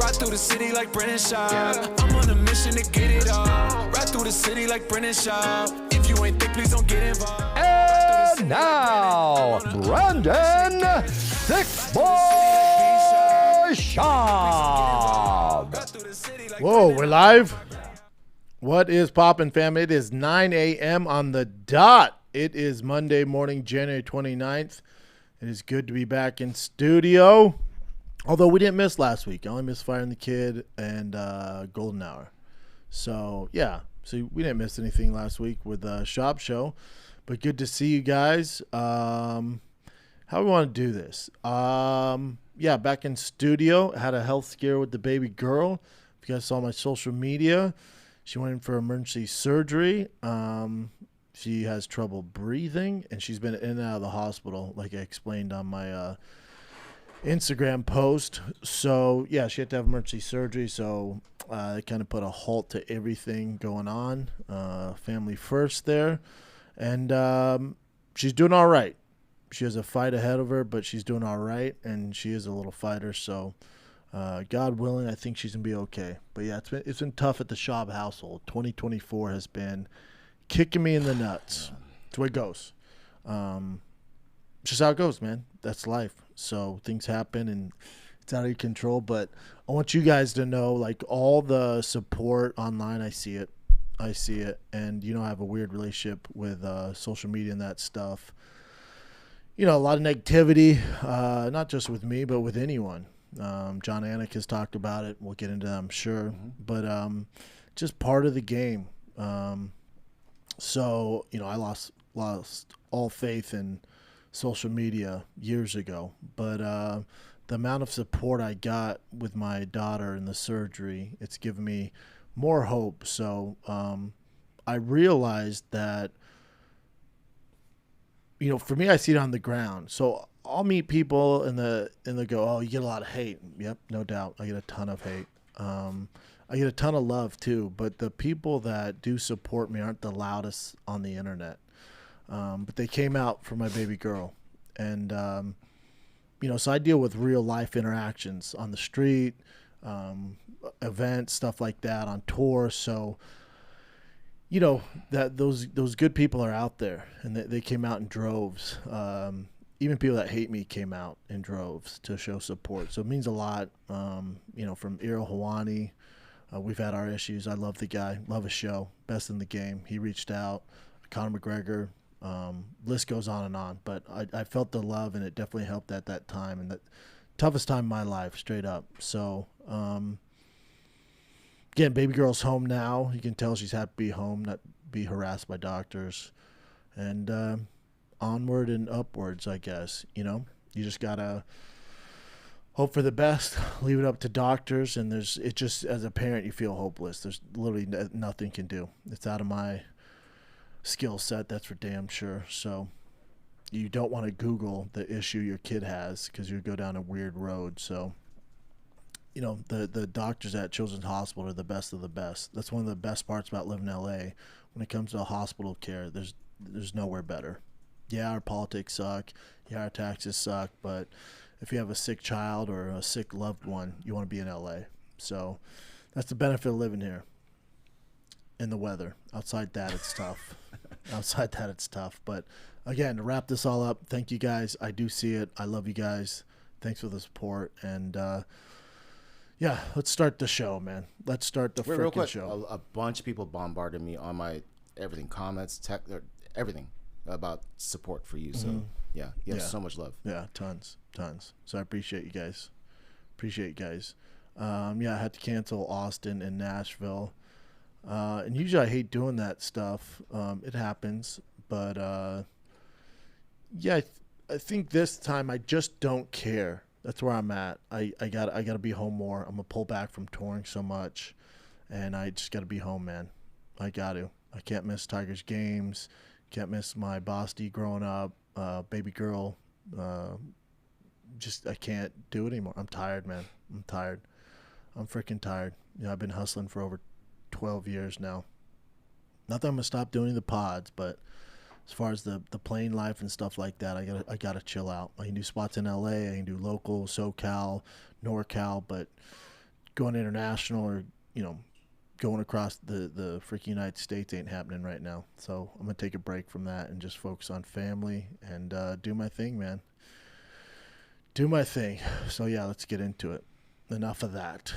Ride through the city like Brennan Schaub. I'm on a mission to get it all. Ride through the city like Brennan Schaub. If you ain't thick, please don't get involved. And now, Brandon Thick Boy Schaub. Whoa, we're live. What is poppin', fam? It is 9 a.m. on the dot. It is Monday morning, January 29th. It is good to be back in studio. Although we didn't miss last week. I only missed Fire and the Kid and Golden Hour. So, yeah. So we didn't miss anything last week with the Schaub Show. But good to see you guys. How we want to do this? Yeah, back in studio. Had a health scare with the baby girl. If you guys saw my social media, she went in for emergency surgery. She has trouble breathing, and she's been in and out of the hospital, like I explained on my Instagram post. So, yeah, she had to have emergency surgery, so it kind of put a halt to everything going on. Family first there. And she's doing all right. She has a fight ahead of her, but she's doing all right, and she is a little fighter. So, God willing, I think she's going to be okay. But, yeah, it's been tough at the Schaub household. 2024 has been kicking me in the nuts. That's where it goes. It's just how it goes, man. That's life. So things happen, and it's out of your control. But I want you guys to know, like, all the support online, I see it. And, you know, I have a weird relationship with social media and that stuff. You know, a lot of negativity, not just with me, but with anyone. Jon Anik has talked about it. We'll get into that, I'm sure. Mm-hmm. But just part of the game. So, you know, I lost all faith in social media years ago. But the amount of support I got with my daughter in the surgery, it's given me more hope. So I realized that, you know, for me, I see it on the ground. So I'll meet people and they go, oh, you get a lot of hate. Yep, no doubt. I get a ton of hate. I get a ton of love too, but the people that do support me aren't the loudest on the internet. But they came out for my baby girl. And, you know, so I deal with real life interactions on the street, events, stuff like that, on tour. So, you know, that those good people are out there, and they came out in droves. Even people that hate me came out in droves to show support. So it means a lot, you know, from Iro Hawani. We've had our issues. I love the guy. Love his show. Best in the game. He reached out. Conor McGregor. List goes on and on. But I felt the love, and it definitely helped at that time. And the toughest time in my life, straight up. So, again, baby girl's home now. You can tell she's happy to be home, not be harassed by doctors. And onward and upwards, I guess. You know, you just got to hope for the best, leave it up to doctors, and it just, as a parent, you feel hopeless. There's literally nothing can do. It's out of my skill set, that's for damn sure. So you don't want to Google the issue your kid has because you go down a weird road. So, you know, the doctors at Children's Hospital are the best of the best. That's one of the best parts about living in LA. When it comes to hospital care, there's nowhere better. Yeah, our politics suck. Yeah, our taxes suck, but if you have a sick child or a sick loved one, you want to be in LA. So that's the benefit of living here. In the weather. Outside that, it's tough. But again, to wrap this all up, thank you guys. I do see it. I love you guys. Thanks for the support. And yeah, let's start the show, man. Let's start the freaking show. A bunch of people bombarded me on my everything, comments, tech, everything about support for you. So yeah, you have so much love. Yeah, tons. So I appreciate you guys. Yeah, I had to cancel Austin and Nashville. And usually I hate doing that stuff. It happens, but yeah, I think this time I just don't care. That's where I'm at. I gotta be home more. I'm gonna pull back from touring so much, and I just gotta be home, man. I can't miss Tigers games. Can't miss my Bosty growing up, baby girl. I can't do it anymore. I'm tired, man. I'm freaking tired. You know, I've been hustling for over 12 years now. Not that I'm gonna stop doing the pods, but as far as the plane life and stuff like that, I gotta chill out. I can do spots in LA, I can do local, SoCal, NorCal, but going international or, going across the freaking United States ain't happening right now. So I'm going to take a break from that and just focus on family and do my thing, man. Do my thing. So, yeah, let's get into it. Enough of that.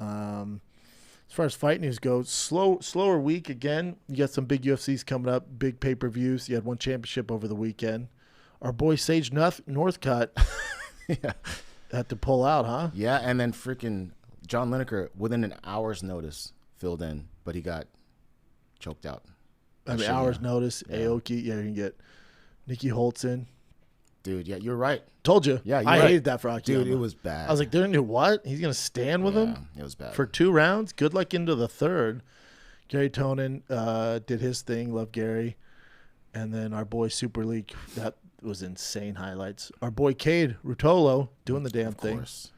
As far as fight news goes, slower week again. You got some big UFCs coming up, big pay-per-views. You had one championship over the weekend. Our boy Sage Northcutt had to pull out, huh? Yeah, and then freaking John Lineker, within an hour's notice, filled in, but he got choked out. I mean, hour's notice, Aoki. Yeah, you can get Nieky Holzken. Dude, yeah, you're right. Told you. Yeah, I hated that for Akiyama. Dude, it was bad. I was like, they're going to do what? He's going to stand with him? It was bad. For 2 rounds? Good luck into the third. Gary Tonin did his thing. Love Gary. And then our boy Super League. That was insane highlights. Our boy Cade Rutolo doing the damn thing. Of course.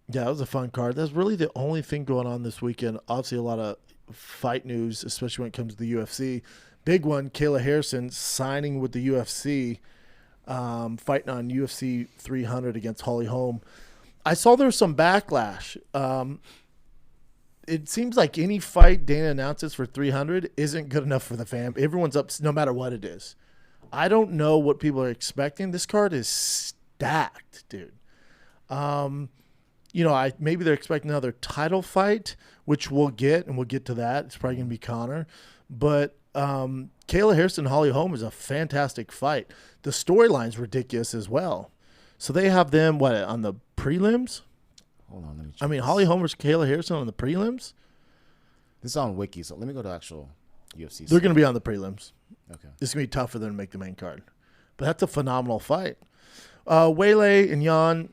Yeah, it was a fun card. That's really the only thing going on this weekend. Obviously, a lot of fight news, especially when it comes to the UFC. Big one, Kayla Harrison signing with the UFC, fighting on UFC 300 against Holly Holm. I saw there was some backlash. It seems like any fight Dana announces for 300 isn't good enough for the fam. Everyone's up no matter what it is. I don't know what people are expecting. This card is stacked, dude. Maybe they're expecting another title fight, which we'll get, and we'll get to that. It's probably going to be Conor. But Kayla Harrison and Holly Holm is a fantastic fight. The storyline's ridiculous as well. So they have them, on the prelims? Hold on, let me check. I mean, Holly Holm versus Kayla Harrison on the prelims? This is on Wiki, so let me go to actual UFC. They're going to be on the prelims. Okay. It's going to be tough for them to make the main card. But that's a phenomenal fight. Weili and Jan,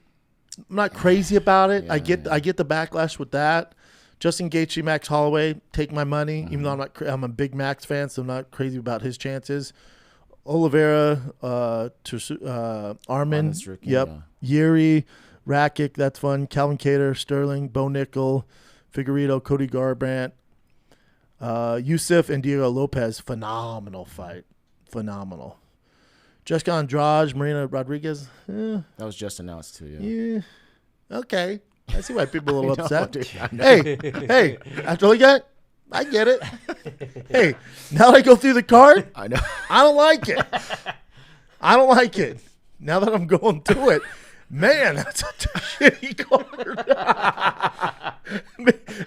I'm not crazy about it. I get the backlash with that. Justin Gaethje, Max Holloway, take my money. Even though I'm a big Max fan, so I'm not crazy about his chances. Oliveira, Armin, Yuri, Rakic, that's fun. Calvin Kattar, Sterling, Bo Nickel, Figueiredo, Cody Garbrandt, Yusuf and Diego Lopez, phenomenal fight, phenomenal. Jessica Andrade, Marina Rodriguez. That was just announced too. Yeah. Okay. I see why people are a little upset. Dude, hey, after all you got, I get it. Hey, now that I go through the card, I know. I don't like it. Now that I'm going through it, man, that's such a shitty card.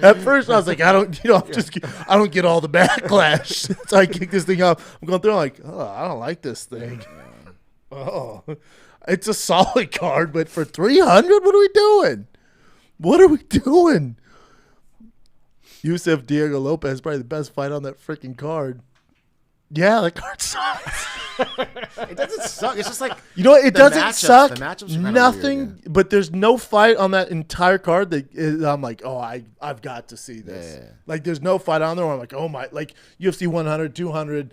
At first, I was like, I don't get all the backlash. So I kick this thing off. I'm going through, I'm like, oh, I don't like this thing. Oh, it's a solid card, but for 300, what are we doing? Yusuf Diego Lopez, probably the best fight on that freaking card. Yeah, that card sucks. It doesn't suck. It's just like it doesn't suck. The matchups are nothing, weird, but there's no fight on that entire card that I'm like, oh, I've got to see this. Yeah. Like, there's no fight on there where I'm like, oh my, like UFC 100, 200.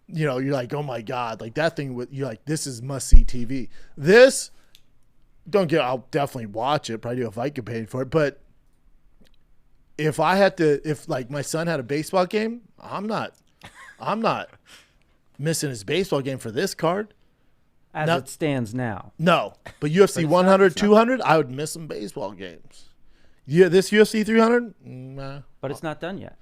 You're like, oh my god, like that thing. You're like, this is must see TV. This. I'll definitely watch it. Probably do a fight campaign for it. But if my son had a baseball game, I'm not missing his baseball game for this card. As it stands now. No. But UFC 100, 200, I would miss some baseball games. Yeah, this UFC 300, nah. But it's not done yet.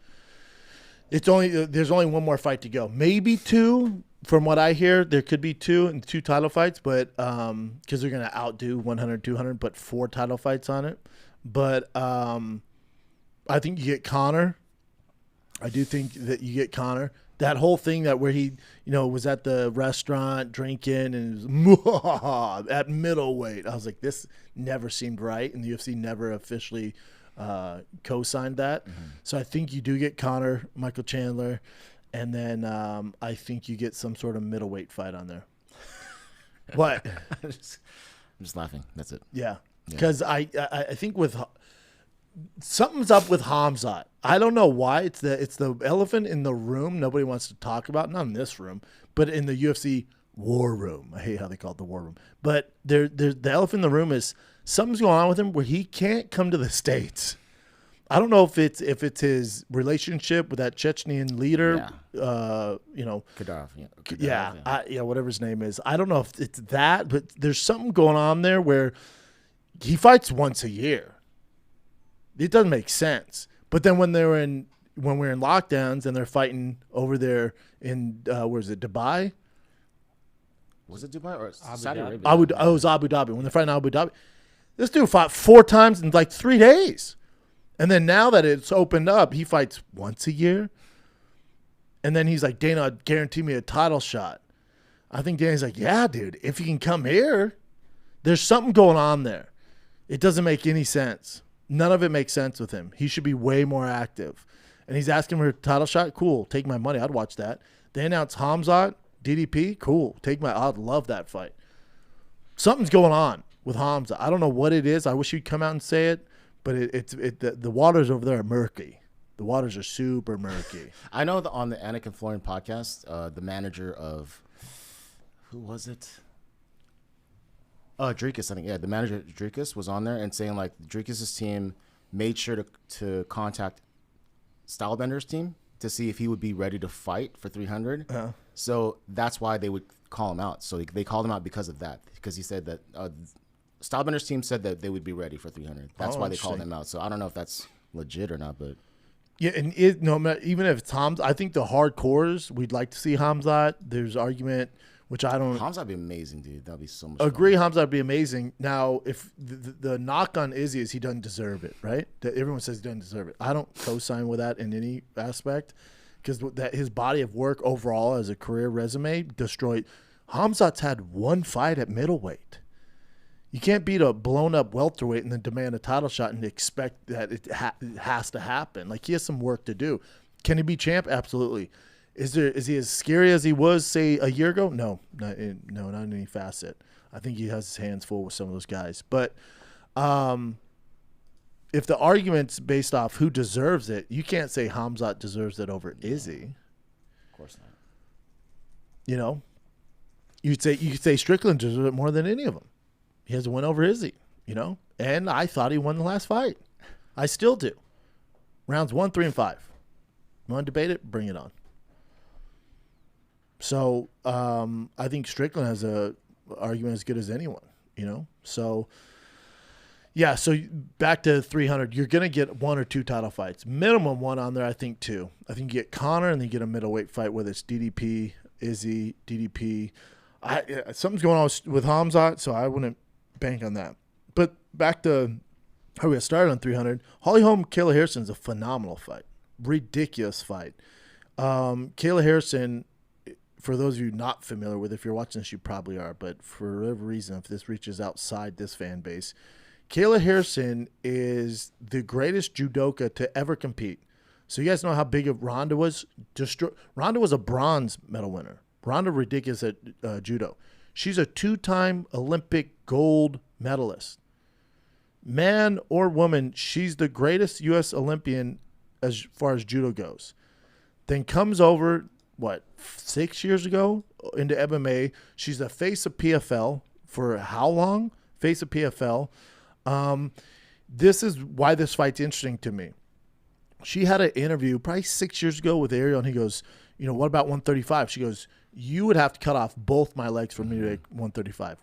There's only one more fight to go. Maybe 2. From what I hear, there could be 2 and 2 title fights, but because they're going to outdo 100, 200, but 4 title fights on it. But I think you get Conor. I do think that you get Conor. That whole thing where he, was at the restaurant drinking and was at middleweight. I was like, this never seemed right, and the UFC never officially co-signed that. Mm-hmm. So I think you do get Conor, Michael Chandler. And then I think you get some sort of middleweight fight on there. What? I'm just laughing. That's it. Yeah. Because I think something's up with Hamzat. I don't know why. It's the elephant in the room nobody wants to talk about. Not in this room, but in the UFC war room. I hate how they call it the war room. But the elephant in the room is something's going on with him where he can't come to the States. I don't know if it's his relationship with that Chechnyan leader, Kadyrov. Whatever his name is. I don't know if it's that, but there's something going on there where he fights once a year. It doesn't make sense. But then when we're in lockdowns and they're fighting over there in where is it, Dubai? Was it Dubai or Abu Saudi Dhabi. Arabia? It was Abu Dhabi. When they're fighting Abu Dhabi, this dude fought 4 times in like 3 days. And then now that it's opened up, he fights once a year. And then he's like, Dana, guarantee me a title shot. I think Dana's like, yeah, dude, if you can come here, there's something going on there. It doesn't make any sense. None of it makes sense with him. He should be way more active. And he's asking for a title shot. Cool. Take my money. I'd watch that. They announced Hamzat, DDP. Cool. I'd love that fight. Something's going on with Hamzat. I don't know what it is. I wish he'd come out and say it, but the waters over there are murky. The waters are super murky. I know that on the Anik and Florian podcast, the manager of, who was it? Dricus, I think. Yeah, the manager of Dricus was on there and saying like Dricus' team made sure to contact Stylebender's team to see if he would be ready to fight for 300. Uh-huh. So that's why they would call him out. So they called him out because of that, because he said that Stylebender's team said that they would be ready for 300. That's why they called him out. So I don't know if that's legit or not, but yeah, and even if it's Hamzat, I think the hardcores we'd like to see Hamzat. There's argument, which I don't. Hamzat would be amazing, dude. That'd be so much. Agree, fun. Hamzat would be amazing. Now, if the knock on Izzy is he doesn't deserve it, right? That everyone says he doesn't deserve it. I don't co-sign with that in any aspect, because that his body of work overall as a career resume destroyed. Hamzat's had 1 fight at middleweight. You can't beat a blown-up welterweight and then demand a title shot and expect that it has to happen. Like, he has some work to do. Can he be champ? Absolutely. Is he as scary as he was, say, a year ago? No, not in any facet. I think he has his hands full with some of those guys. But if the argument's based off who deserves it, you can't say Hamzat deserves it over Izzy. Of course not. You know, you could say Strickland deserves it more than any of them. He has a win over Izzy, you know, and I thought he won the last fight. I still do. Rounds 1, 3, and 5. You want to debate it? Bring it on. So I think Strickland has a argument as good as anyone, you know. So yeah. So back to 300, you're gonna get 1 or 2 title fights, minimum 1 on there. I think 2. I think you get Conor and then you get a middleweight fight, whether it's DDP, Izzy, DDP. Something's going on with Hamzat, so I wouldn't bank on that. But back to how we got started on 300. Holly Holm, Kayla Harrison is a phenomenal fight, ridiculous fight. Kayla Harrison, for those of you not familiar with, if you're watching this, you probably are, but for whatever reason, if this reaches outside this fan base, Kayla Harrison is the greatest judoka to ever compete. So you guys know how big Ronda was? Ronda was a bronze medal winner. Ronda ridiculous at judo. She's a 2-time Olympic gold medalist. Man or woman, she's the greatest U.S. Olympian as far as judo goes. Then comes over, 6 years ago into MMA. She's the face of PFL for how long? Face of PFL. This is why this fight's interesting to me. She had an interview probably 6 years ago with Ariel, and he goes, you know, what about 135? She goes, you would have to cut off both my legs for me to make 135.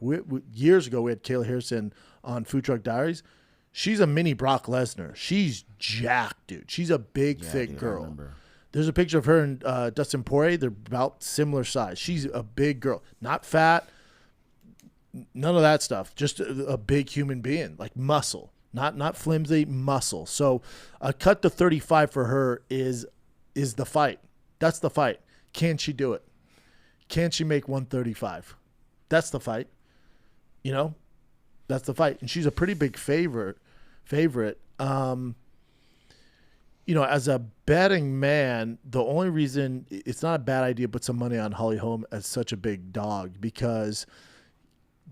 Years ago, we had Kayla Harrison on Food Truck Diaries. She's a mini Brock Lesnar. She's jacked, dude. She's a big, thick girl. There's a picture of her and Dustin Poirier. They're about similar size. She's a big girl. Not fat. None of that stuff. Just a big human being, like muscle. Not flimsy, muscle. So a cut to 35 for her is the fight. That's the fight. Can she do it? Can she make 135? That's the fight. You know? That's the fight. And she's a pretty big favorite. You know, as a betting man, the only reason it's not a bad idea to put some money on Holly Holm as such a big dog, because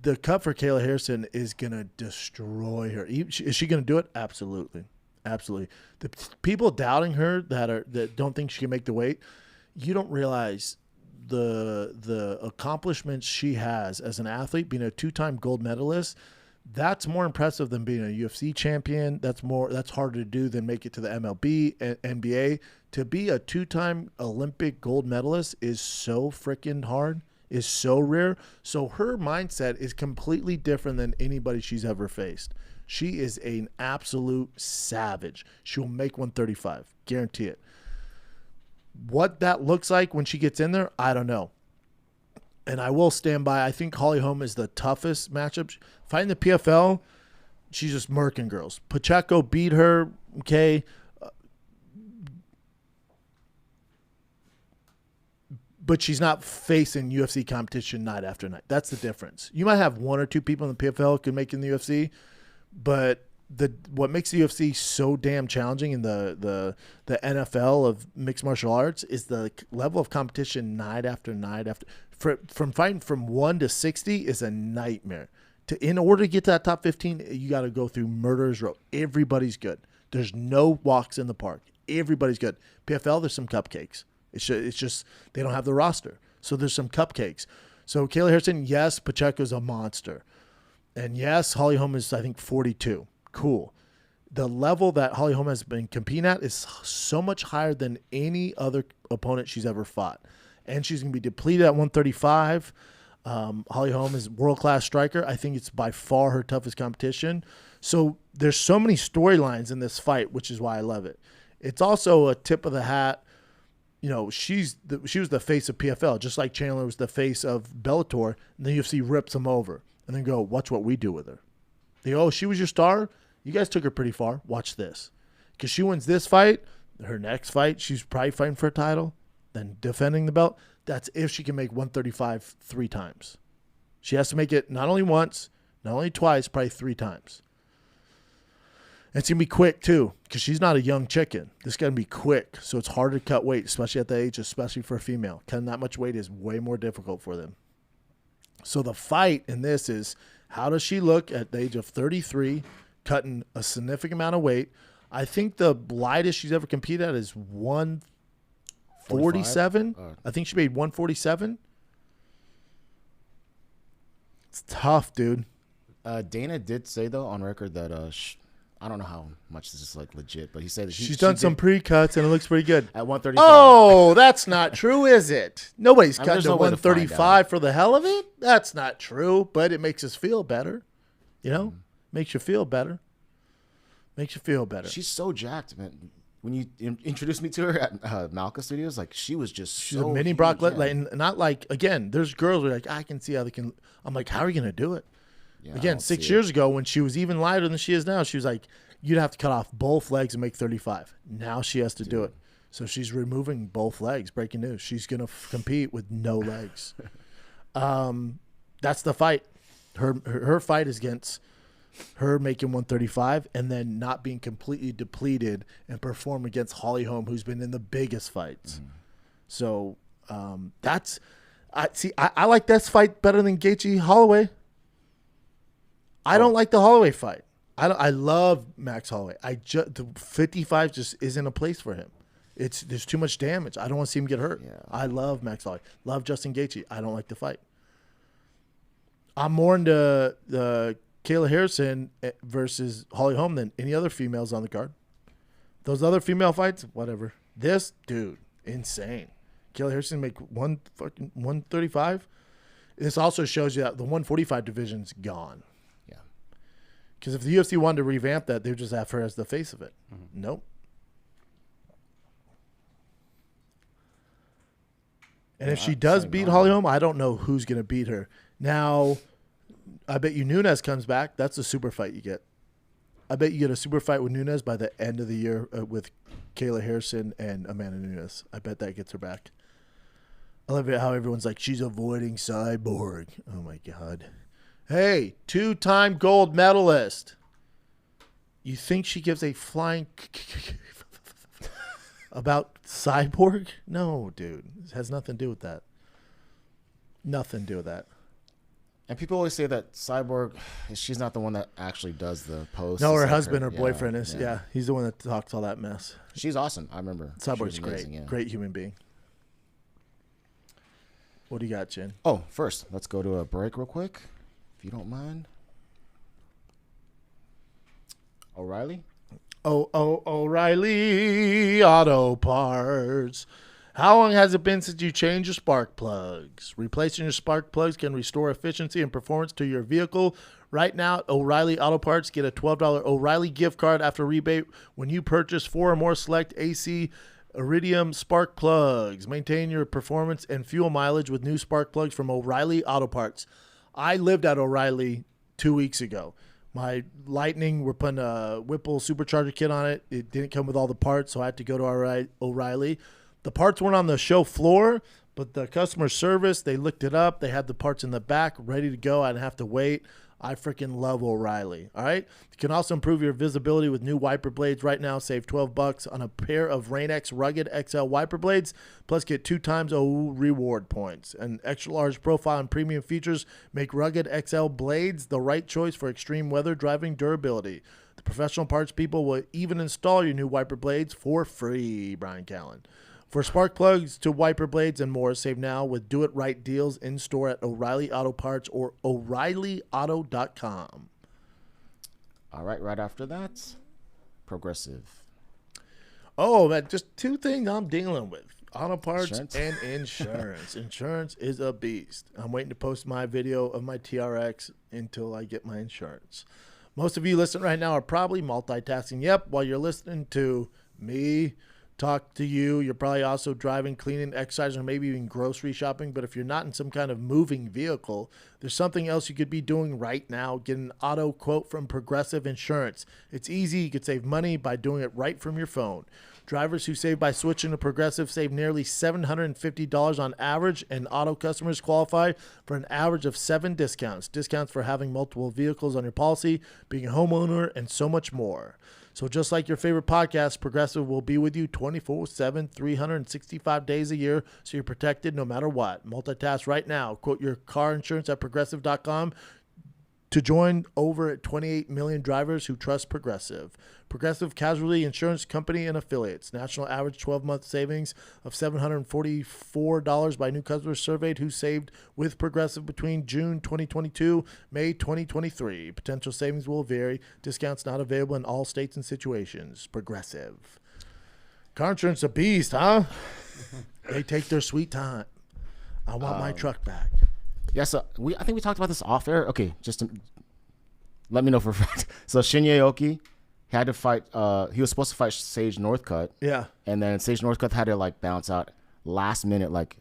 the cut for Kayla Harrison is going to destroy her. Is she going to do it? Absolutely. Absolutely. The people doubting her that don't think she can make the weight, you don't realize the accomplishments she has as an athlete, being a 2-time gold medalist. That's more impressive than being a UFC champion. That's harder to do than make it to the MLB and NBA. To be a 2-time Olympic gold medalist is so freaking hard. is so rare. So her mindset is completely different than anybody she's ever faced. She is an absolute savage. She will make 135. Guarantee it. What that looks like when she gets in there, I don't know. And I will stand by. I think Holly Holm is the toughest matchup. Fighting the PFL, she's just murking girls. Pacheco beat her, okay. But she's not facing UFC competition night after night. That's the difference. You might have one or two people in the PFL who can make it in the UFC, but what makes the UFC so damn challenging in the NFL of mixed martial arts is the level of competition night after night after. From fighting from 1 to 60 is a nightmare. In order to get to that top 15, you got to go through murderer's row. Everybody's good. There's no walks in the park. Everybody's good. PFL, there's some cupcakes. It's just they don't have the roster. So there's some cupcakes. So Kayla Harrison, yes, Pacheco's a monster. And yes, Holly Holm is, I think, 42. Cool. The level that Holly Holm has been competing at is so much higher than any other opponent she's ever fought. And she's going to be depleted at 135. Holly Holm is a world-class striker. I think it's by far her toughest competition. So there's so many storylines in this fight, which is why I love it. It's also a tip of the hat. You know, she was the face of PFL, just like Chandler was the face of Bellator, and the UFC rips them over. And then go, watch what we do with her. They go, oh, she was your star? You guys took her pretty far. Watch this. Because she wins this fight, her next fight, she's probably fighting for a title, then defending the belt. That's if she can make 135 3 times. She has to make it not only once, not only twice, probably 3 times. And it's going to be quick, too, because she's not a young chicken. This is going to be quick, so it's harder to cut weight, especially at the age, especially for a female. Cutting that much weight is way more difficult for them. So the fight in this is, how does she look at the age of 33, cutting a significant amount of weight? I think the lightest she's ever competed at is 147. I think she made 147. It's tough, dude. Dana did say, though, on record that I don't know how much this is like legit, but he said that she's done some pre-cuts and it looks pretty good. At 135. Oh, that's not true, is it? Nobody's cutting to no 135 for the hell of it. That's not true, but it makes us feel better. You know, makes you feel better. Makes you feel better. She's so jacked, man. When you introduced me to her at Malka Studios, like she was just she's so a mini huge, Brock yeah. Lesnar, not like, again, there's girls who are like, I can see how they can. I'm like, how are you going to do it? Yeah, Again, 6 years ago when she was even lighter than she is now, she was like, you'd have to cut off both legs and make 35. Now she has to do it. So she's removing both legs. Breaking news. She's going to compete with no legs. That's the fight. Her fight is against her making 135 and then not being completely depleted and perform against Holly Holm, who's been in the biggest fights. So that's – I like this fight better than Gaethje Holloway. I don't like the Holloway fight. I love Max Holloway. The 55 just isn't a place for him. There's too much damage. I don't want to see him get hurt. Yeah. I love Max Holloway. Love Justin Gaethje. I don't like the fight. I'm more into the Kayla Harrison versus Holly Holm than any other females on the card. Those other female fights, whatever. This dude, insane. Kayla Harrison make 135. This also shows you that the 145 division's gone. Because if the UFC wanted to revamp that, they would just have her as the face of it. Nope. And if she does beat Holly Holm, I don't know who's going to beat her. Now, I bet you Nunes comes back. That's a super fight you get. I bet you get a super fight with Nunes by the end of the year with Kayla Harrison and Amanda Nunes. I bet that gets her back. I love it how everyone's like, she's avoiding Cyborg. Oh, my God. Hey, 2-time gold medalist. You think she gives a flying about Cyborg? No, dude. It has nothing to do with that. Nothing to do with that. And people always say that Cyborg, she's not the one that actually does the posts. No, her like husband or boyfriend is. Yeah. Yeah, he's the one that talks all that mess. She's awesome. I remember. Cyborg's great. Amazing, yeah. Great human being. What do you got, Jen? Oh, first, let's go to a break real quick, if you don't mind. O'Reilly? O'Reilly Auto Parts How long has it been since you changed your spark plugs? Replacing your spark plugs can restore efficiency and performance to your vehicle. Right now, at O'Reilly Auto Parts, get a $12 O'Reilly gift card after rebate when you purchase 4 or more select AC Iridium spark plugs. Maintain your performance and fuel mileage with new spark plugs from O'Reilly Auto Parts. I lived at O'Reilly 2 weeks ago. My Lightning, we're putting a Whipple supercharger kit on it. It didn't come with all the parts, so I had to go to O'Reilly. The parts weren't on the show floor, but the customer service, they looked it up. They had the parts in the back ready to go. I didn't have to wait. I freaking love O'Reilly. All right. You can also improve your visibility with new wiper blades right now. Save $12 on a pair of Rain-X Rugged XL wiper blades. Plus, get 2 times reward points. And extra large profile and premium features make Rugged XL blades the right choice for extreme weather driving durability. The professional parts people will even install your new wiper blades for free, Brian Callen. For spark plugs to wiper blades and more, save now with Do It Right deals in store at O'Reilly Auto Parts or O'ReillyAuto.com. All right after that, Progressive. Oh, man, just 2 things I'm dealing with. Auto parts Insurance? and insurance. Insurance is a beast. I'm waiting to post my video of my TRX until I get my insurance. Most of you listening right now are probably multitasking. Yep, while you're listening to me talk to you, you're probably also driving, cleaning, exercising, or maybe even grocery shopping. But if you're not in some kind of moving vehicle, there's something else you could be doing right now. Get an auto quote from Progressive Insurance. It's easy. You could save money by doing it right from your phone. Drivers who save by switching to Progressive save nearly $750 on average, and auto customers qualify for an average of 7 discounts. Discounts for having multiple vehicles on your policy, being a homeowner, and so much more. So just like your favorite podcast, Progressive will be with you 24/7, 365 days a year, so you're protected no matter what. Multitask right now. Quote your car insurance at Progressive.com to join over 28 million drivers who trust Progressive. Progressive Casualty Insurance Company and Affiliates. National average 12-month savings of $744 by new customers surveyed who saved with Progressive between June 2022, May 2023. Potential savings will vary. Discounts not available in all states and situations. Progressive. Car insurance a beast, huh? They take their sweet time. I want my truck back. Yeah, so I think we talked about this off air. Okay, just to, let me know for a fact. So Shinya Aoki had to fight. He was supposed to fight Sage Northcutt. Yeah. And then Sage Northcutt had to like bounce out last minute, like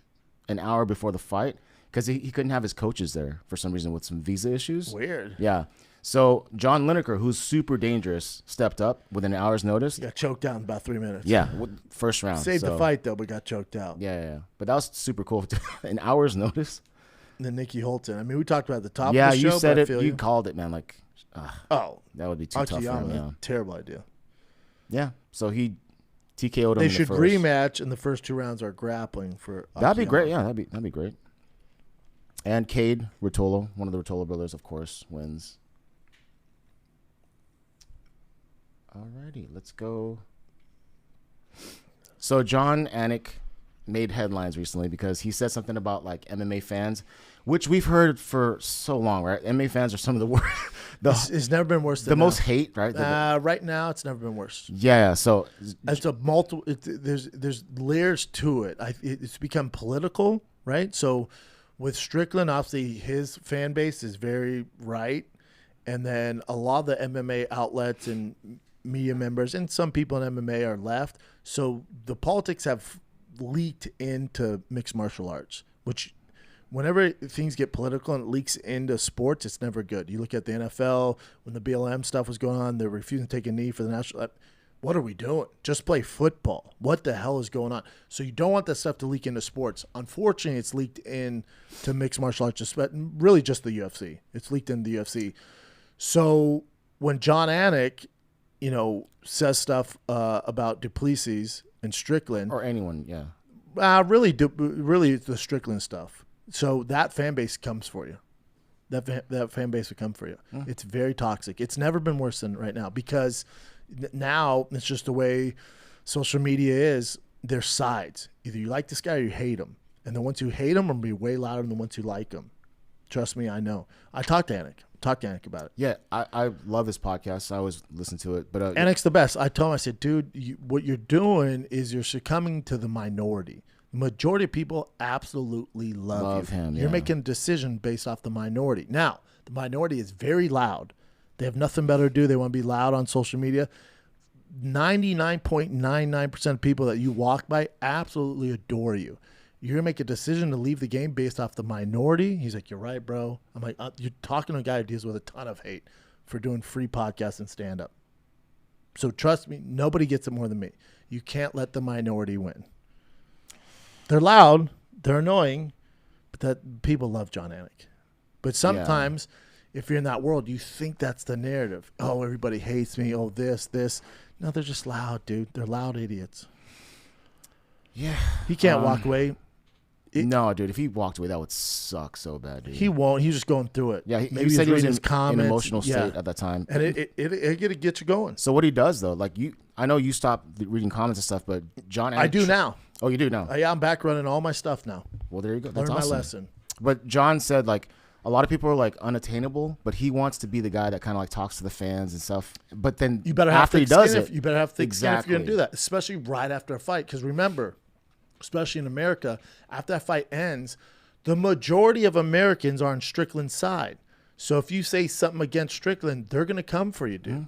an hour before the fight, because he couldn't have his coaches there for some reason with some visa issues. Weird. Yeah. So John Lineker, who's super dangerous, stepped up within an hour's notice. He got choked out in about 3 minutes. Yeah, first round. Saved the fight though, but got choked out. Yeah. But that was super cool. An hour's notice. And then Nieky Holzken. I mean, we talked about at the top Yeah, of the show. you said but I it. feel You called it, man. Like, that would be too tough for him. Akiyama, Yeah. terrible idea. Yeah. So he TKO'd him. They in should the first. rematch, and the first 2 rounds are grappling for Akiyama. That'd be great. Yeah, that'd be great. And Cade Ruotolo, one of the Ruotolo brothers, of course, wins. Alrighty, let's go. So Jon Anik made headlines recently because he said something about like MMA fans, which we've heard for so long, right? MMA fans are some of the worst. It's never been worse than the now. most hate, right? Right now, it's never been worse. Yeah. So It's a multiple. There's layers to it. It's become political, right? So with Strickland, obviously his fan base is very right, and then a lot of the MMA outlets and media members and some people in MMA are left. So the politics have leaked into mixed martial arts, which whenever things get political and it leaks into sports, it's never good. You look at the NFL, when the BLM stuff was going on, they're refusing to take a knee for the national. What are we doing? Just play football. What the hell is going on? So you don't want that stuff to leak into sports. Unfortunately, it's leaked into mixed martial arts, really just the UFC. It's leaked into the UFC. So when Jon Anik, says stuff about Du Plessis and Strickland, or anyone, yeah. Really it's the Strickland stuff. So that fan base comes for you. That fan base will come for you. It's very toxic. It's never been worse than right now because now it's just the way social media is. There's sides. Either you like this guy or you hate him. And the ones who hate him are going to be way louder than the ones who like him. Trust me, I know. I talked to Anik. About it. Yeah, I love this podcast. I always listen to it. But Anik's the best. I told him, I said, dude, what you're doing is you're succumbing to the minority. majority of people absolutely love you. him. You're making a decision based off the minority. Now, the minority is very loud. They have nothing better to do. They want to be loud on social media. 99.99% of people that you walk by absolutely adore you. You're going to make a decision to leave the game based off the minority. He's like, you're right, bro. I'm like, you're talking to a guy who deals with a ton of hate for doing free podcasts and stand-up. So trust me, nobody gets it more than me. You can't let the minority win. They're loud. They're annoying. But that people love Jon Anik. But sometimes, if you're in that world, you think that's the narrative. Oh, everybody hates me. Oh, this. No, they're just loud, dude. They're loud idiots. Yeah. He can't walk away. No, dude. If he walked away, that would suck so bad, dude. He won't. He's just going through it. Yeah, maybe he said he was reading his in comments. an emotional state at that time. And it get you going. So what he does, though, like I know you stopped reading comments and stuff, but Jon Anik... I do now. Oh, you do now? Yeah, I'm back running all my stuff now. Well, there you go. That's Learn awesome. my lesson. But Jon said, like, a lot of people are, like, unattainable, but he wants to be the guy that kind of, like, talks to the fans and stuff. But then you better have after he does it... You better have thick skin if exactly. you're going to do that, especially right after a fight. Because remember, especially in America, after that fight ends, the majority of Americans are on Strickland's side. So if you say something against Strickland, they're going to come for you, dude. Mm-hmm.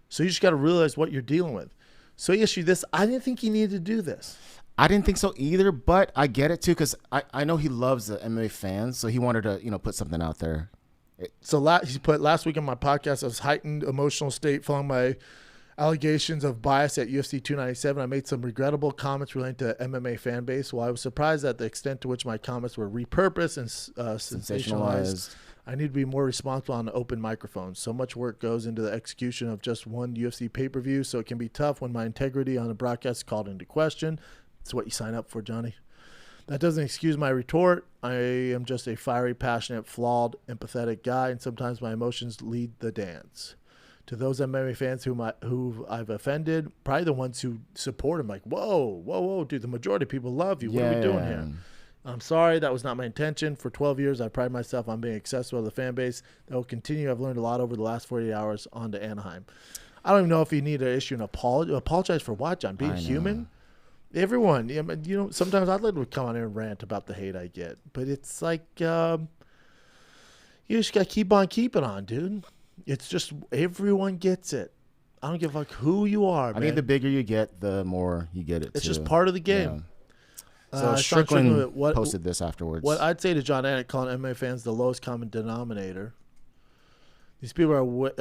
So you just got to realize what you're dealing with. So he issued this. I didn't think he needed to do this. I didn't think so either, but I get it, too, because I know he loves the MMA fans, so he wanted to, put something out there. So he put last week on my podcast, I was heightened emotional state following my allegations of bias at UFC 297. I made some regrettable comments relating to MMA fan base. While I was surprised at the extent to which my comments were repurposed and sensationalized, I need to be more responsible on open microphones. So much work goes into the execution of just one UFC pay-per-view, so it can be tough when my integrity on the broadcast is called into question. That's what you sign up for, Johnny. That doesn't excuse my retort. I am just a fiery, passionate, flawed, empathetic guy, and sometimes my emotions lead the dance. To those MMA fans who I've offended, probably the ones who support him, like, whoa, dude, the majority of people love you. What are we doing here? I'm sorry, that was not my intention. For 12 years, I pride myself on being accessible to the fan base. That will continue. I've learned a lot over the last 48 hours on to Anaheim. I don't even know if you need to issue an apology. Apologize for what, John? Being human? Everyone, sometimes I'd like to come on here and rant about the hate I get, but it's like you just got to keep on keeping on, dude. It's just everyone gets it. I don't give a fuck who you are, man. I think the bigger you get, the more you get it. It's just part of the game. Yeah. So Strickland posted this afterwards. What I'd say to Jon Anik, calling MMA fans the lowest common denominator. These people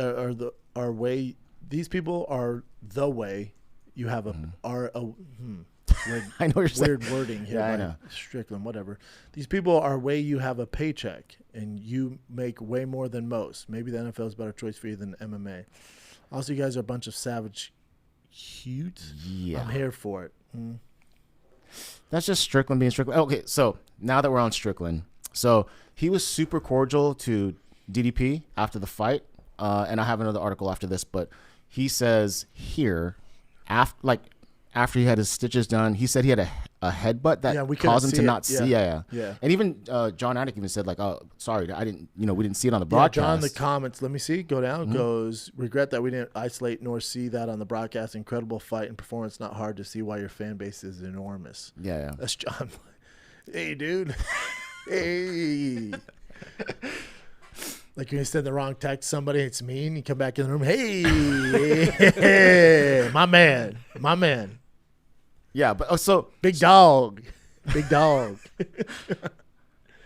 These people are the way you have Weird, I know you're weird wording here. Yeah, I know. Strickland, whatever. These people are way you have a paycheck and you make way more than most. Maybe the NFL is a better choice for you than MMA. Also, you guys are a bunch of savage cute. Yeah. I'm here for it. That's just Strickland being Strickland. Okay, so now that we're on Strickland, so he was super cordial to DDP after the fight, and I have another article after this, but he says here, after he had his stitches done, he said he had a headbutt that caused him to not see. Yeah. And even Jon Anik even said, like, oh, sorry, I didn't, we didn't see it on the broadcast. John, the comments, let me see, go down, goes, regret that we didn't isolate nor see that on the broadcast. Incredible fight and performance. Not hard to see why your fan base is enormous. Yeah. That's John. Hey, dude. Hey. Like when you send the wrong text to somebody, it's mean. You come back in the room, hey, my man. Yeah, but so big dog.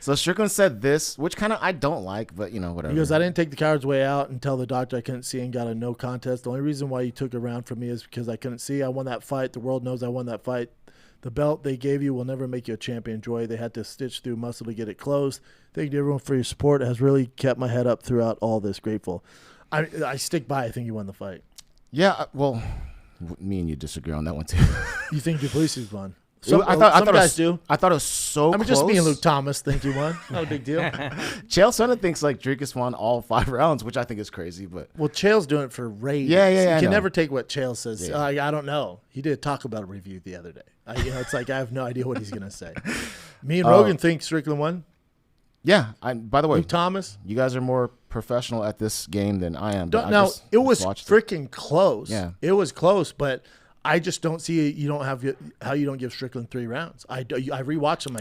So Strickland said this, which kind of I don't like, but whatever. He goes, I didn't take the coward's way out and tell the doctor I couldn't see and got a no contest. The only reason why he took a round from me is because I couldn't see. I won that fight. The world knows I won that fight. The belt they gave you will never make you a champion, Joy. They had to stitch through muscle to get it closed. Thank you everyone for your support. It has really kept my head up throughout all this. Grateful. I stick by. I think you won the fight. Yeah, well, me and you disagree on that one too. You think Du Plessis won? Some guys do. I thought it was so close. Just me and Luke Thomas think he won. No big deal. Chael Sonnen thinks like Dricus won all 5 rounds, which I think is crazy. But Chael's doing it for ratings. Yeah. You can never take what Chael says. Yeah. I don't know. He did a Taco Bell review the other day. It's like I have no idea what he's gonna say. Me and Rogan think Strickland won. Yeah. By the way, Luke Thomas, you guys are more professional at this game than I am. It was freaking close. Yeah, it was close, but I just don't see how you don't give Strickland 3 rounds. I rewatch them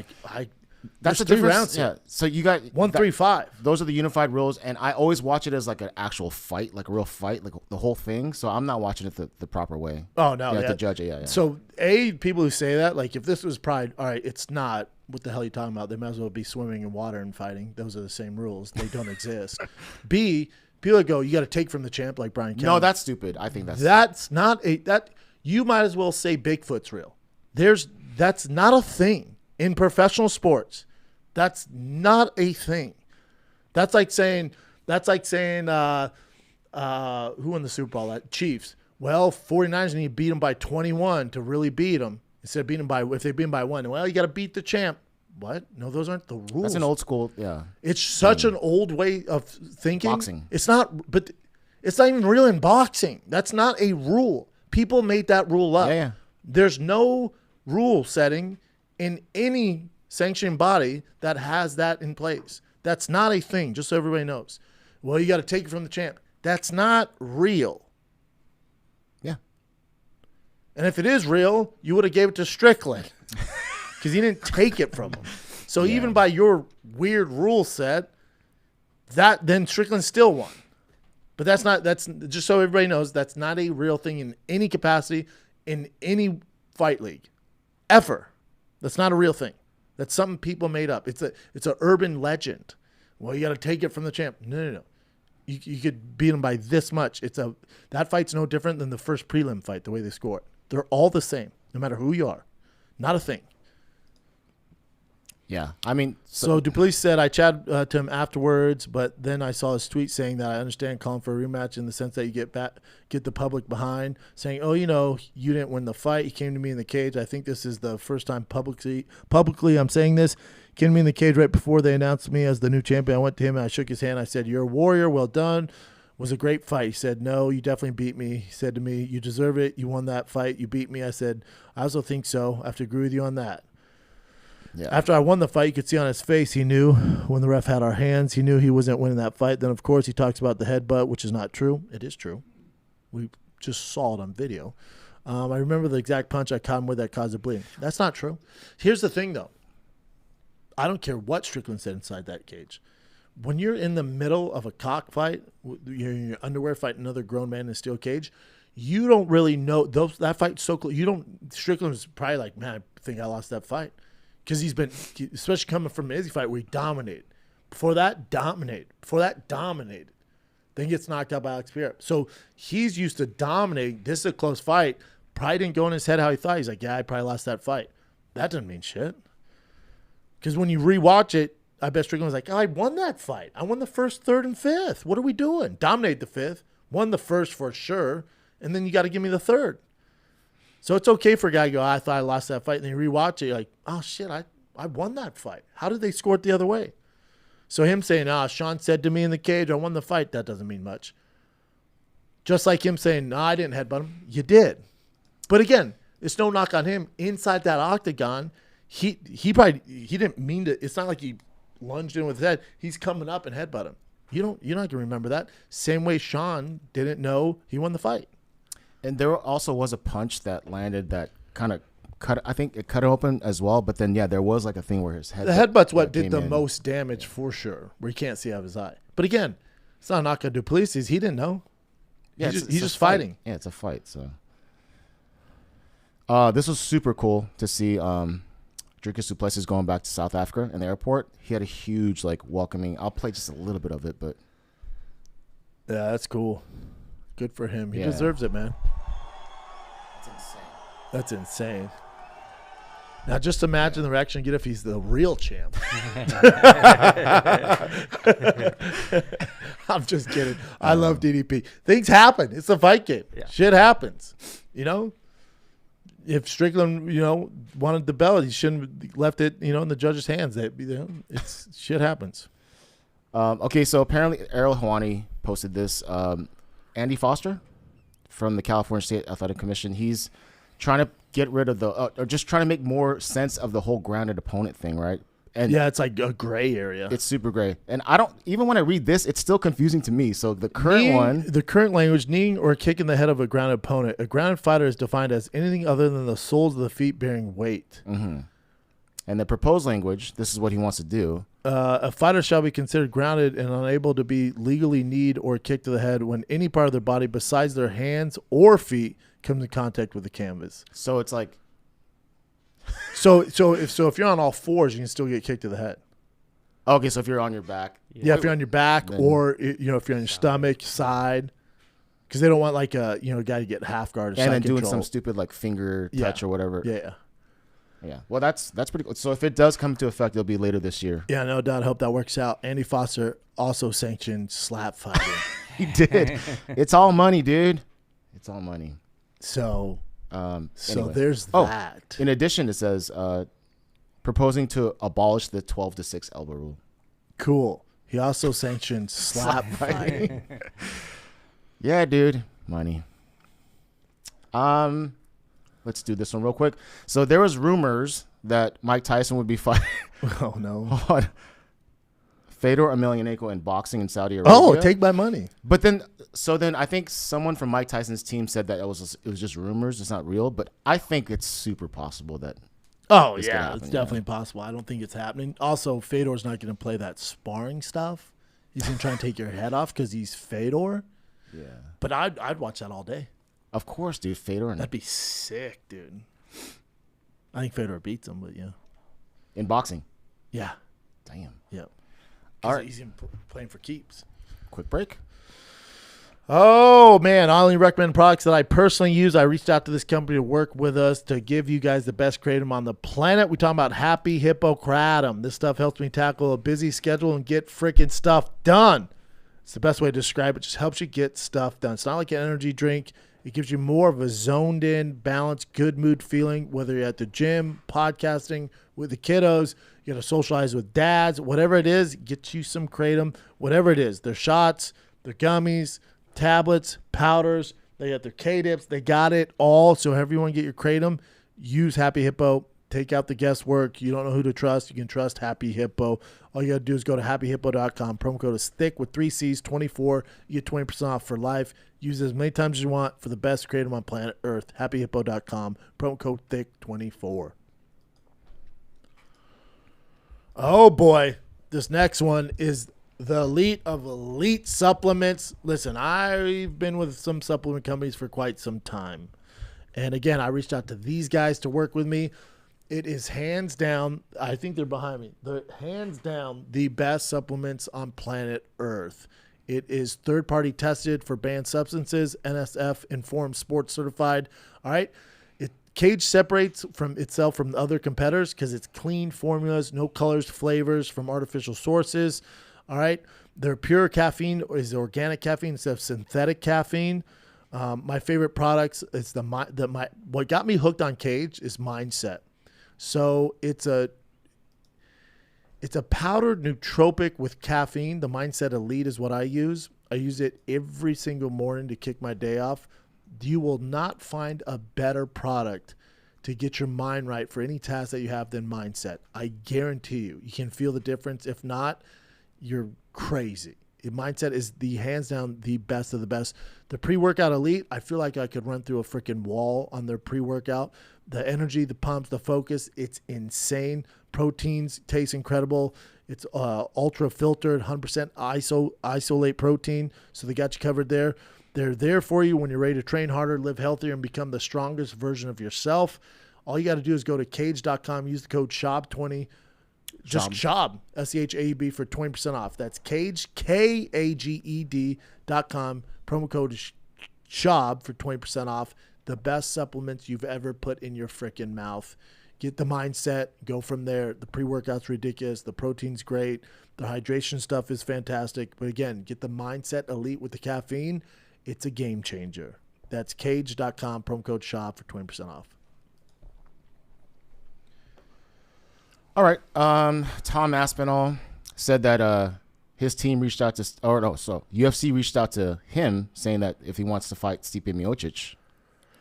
That's the 3 difference. rounds. Yeah. So you got 1-3-5. Those are the unified rules, and I always watch it as like an actual fight, like a real fight, like the whole thing. So I'm not watching it the proper way. Oh no, yeah. To judge it, yeah. So people who say that, like if this was Pride, all right, it's not. What the hell are you talking about? They might as well be swimming in water and fighting. Those are the same rules. They don't exist. B, people that go, you got to take from the champ like Brian Kelly. No, that's stupid. I think that's not that. You might as well say Bigfoot's real. That's not a thing in professional sports. That's not a thing. That's like saying who won the Super Bowl? That Chiefs. Well, 49ers need to beat them by 21 to really beat them. Instead of beating them if they beat them by 1. Well, you got to beat the champ. What? No, those aren't the rules. That's an old school, yeah. It's such an old way of thinking. Boxing. It's not, but it's not even real in boxing. That's not a rule. People made that rule up. Yeah. There's no rule setting in any sanctioned body that has that in place. That's not a thing, just so everybody knows. Well, you got to take it from the champ. That's not real. Yeah. And if it is real, you would have gave it to Strickland because he didn't take it from him. So even by your weird rule set, then Strickland still won. But that's just so everybody knows, that's not a real thing in any capacity in any fight league ever. That's not a real thing. That's something people made up. It's a urban legend. Well, you got to take it from the champ. No. You could beat him by this much. That fight's no different than the first prelim fight, the way they score it. They're all the same, no matter who you are. Not a thing. Yeah, I mean... So du Plessis said, I chatted to him afterwards, but then I saw his tweet saying that I understand calling for a rematch in the sense that you get the public behind, saying, you didn't win the fight. He came to me in the cage. I think this is the first time publicly I'm saying this. He came to me in the cage right before they announced me as the new champion. I went to him and I shook his hand. I said, you're a warrior. Well done. It was a great fight. He said, no, you definitely beat me. He said to me, you deserve it. You won that fight. You beat me. I said, I also think so. I have to agree with you on that. Yeah. After I won the fight, you could see on his face he knew when the ref had our hands. He knew he wasn't winning that fight. Then, of course, he talks about the headbutt, which is not true. It is true. We just saw it on video. I remember the exact punch I caught him with that caused the bleeding. That's not true. Here's the thing, though. I don't care what Strickland said inside that cage. When you're in the middle of a cockfight, you're in your underwear fighting another grown man in a steel cage, you don't really know. That fight's so close. Strickland was probably like, man, I think I lost that fight. Because he's been, especially coming from an Izzy fight where he dominated. Before that, dominated. Then gets knocked out by Alex Pereira. So he's used to dominating. This is a close fight. Probably didn't go in his head how he thought. He's like, yeah, I probably lost that fight. That doesn't mean shit. Because when you rewatch it, I bet Strickland was like, I won that fight. I won the first, third, and fifth. What are we doing? Dominated the fifth. Won the first for sure. And then you got to give me the third. So it's okay for a guy to go, I thought I lost that fight. And then you rewatch it, you're like, oh, shit, I won that fight. How did they score it the other way? So him saying, Sean said to me in the cage, I won the fight, that doesn't mean much. Just like him saying, no, I didn't headbutt him. You did. But again, it's no knock on him. Inside that octagon, he didn't mean to. It's not like he lunged in with his head. He's coming up and headbutt him. You're not going to remember that. Same way Sean didn't know he won the fight. And there also was a punch that landed that kind of cut. I think it cut it open as well. But then, there was like a thing where his head. The headbutt's what did the most damage for sure, where you can't see out of his eye. But again, it's not a knock on du Plessis. He didn't know. Yeah, he's just fighting. Yeah, it's a fight. So, this was super cool to see. Dricus du Plessis going back to South Africa in the airport. He had a huge welcoming. I'll play just a little bit of it, but yeah, that's cool. Good for him. He deserves it, man. That's insane. Now, just imagine the reaction you get if he's the real champ. I'm just kidding. I love DDP. Things happen. It's a fight game. Yeah. Shit happens. If Strickland, wanted the belt, he shouldn't have left it, in the judge's hands. It's shit happens. Okay, so apparently Errol Hawani posted this. Andy Foster from the California State Athletic Commission, he's trying to get rid of or just trying to make more sense of the whole grounded opponent thing, right? And yeah, it's like a gray area. it's super gray. And I don't even when I read this, it's still confusing to me. So the current language, kneeing or kicking the head of a grounded opponent. A grounded fighter is defined as anything other than the soles of the feet bearing weight. Mm-hmm. And the proposed language, this is what he wants to do. A fighter shall be considered grounded and unable to be legally kneed or kicked to the head when any part of their body besides their hands or feet comes in contact with the canvas. So it's like, so if you're on all fours, you can still get kicked to the head. okay, so if you're on your back, Yeah, if you're on your back Then- or if you're on your stomach, side, because they don't want like a guy to get half guard or and side then doing control. some stupid like finger touch or whatever. Yeah. Yeah. Well, that's pretty cool. So if it does come into effect, it'll be later this year. Yeah, no doubt. I hope that works out. Andy Foster also sanctioned slap fighting. He did. It's all money, dude. It's all money. So Anyway. there's Oh, that. in addition, it says proposing to abolish the 12-6 elbow rule. Cool. He also sanctioned slap fighting. Yeah, dude. Money. Let's do this one real quick. So there was rumors that Mike Tyson would be fighting Oh, no. on Fedor Emelianenko in boxing in Saudi Arabia. Oh, take my money. But then I think someone from Mike Tyson's team said that it was just rumors. It's not real. But I think it's super possible that. Oh, It's gonna yeah. happen, It's definitely possible. I don't think it's happening. Also, Fedor's not going to play that sparring stuff. He's going to try and take your head off because he's Fedor. Yeah. But I'd watch that all day. Of course, dude. Fedor That'd be sick, dude. I think Fedor beats him, but yeah. in boxing. Yeah. Damn. Yep. All right. He's playing for keeps. Quick break. Oh, man. I only recommend products that I personally use. I reached out to this company to work with us to give you guys the best kratom on the planet. We're talking about Happy Hippo Kratom. This stuff helps me tackle a busy schedule and get freaking stuff done. It's the best way to describe it. Just helps you get stuff done. It's not like an energy drink. It gives you more of a zoned in, balanced, good mood feeling, whether you're at the gym, podcasting with the kiddos, you got to socialize with dads, whatever it is, get you some kratom, whatever it is. They're shots, they're gummies, tablets, powders. They got their K-dips. They got it all. So however you want to get your kratom, use Happy Hippo. Take out the guesswork. You don't know who to trust. You can trust Happy Hippo. All you got to do is go to happyhippo.com. Promo code is THICC with 3 C's, 24. You get 20% off for life. Use it as many times as you want for the best kratom on planet Earth. Happyhippo.com. Promo code THICC24. Oh, boy. This next one is the elite of elite supplements. Listen, I've been with some supplement companies for quite some time. And, again, I reached out to these guys to work with me. It is hands down, I think they're behind me, hands down the best supplements on planet Earth. It is third-party tested for banned substances, NSF informed, sports certified. All right. Cage separates from itself from the other competitors because it's clean formulas, no colors, flavors from artificial sources. All right. Their pure caffeine is organic caffeine instead of synthetic caffeine. My favorite products is what got me hooked on Cage is Mindset. So it's a powdered nootropic with caffeine. The Mindset Elite is what I use. I use it every single morning to kick my day off. You will not find a better product to get your mind right for any task that you have than Mindset. I guarantee you. You can feel the difference. If not, you're crazy. Mindset is the hands down the best of the best. The pre-workout Elite, I feel like I could run through a freaking wall on their pre-workout. The energy, the pumps, the focus, it's insane. Proteins taste incredible. It's ultra filtered, 100% isolate protein, so they got you covered there. They're there for you when you're ready to train harder, live healthier, and become the strongest version of yourself. All you got to do is go to cage.com, use the code SCHAUB20. Just Schaub, SCHAUB for 20% off. That's Cage, KAGED.com. Promo code is Schaub for 20% off. The best supplements you've ever put in your freaking mouth. Get the Mindset. Go from there. The pre-workout's ridiculous. The protein's great. The hydration stuff is fantastic. But again, get the Mindset Elite with the caffeine. It's a game changer. That's Cage.com. Promo code Schaub for 20% off. All right. Tom Aspinall said that his team reached out to, UFC reached out to him saying that if he wants to fight Stipe Miocic,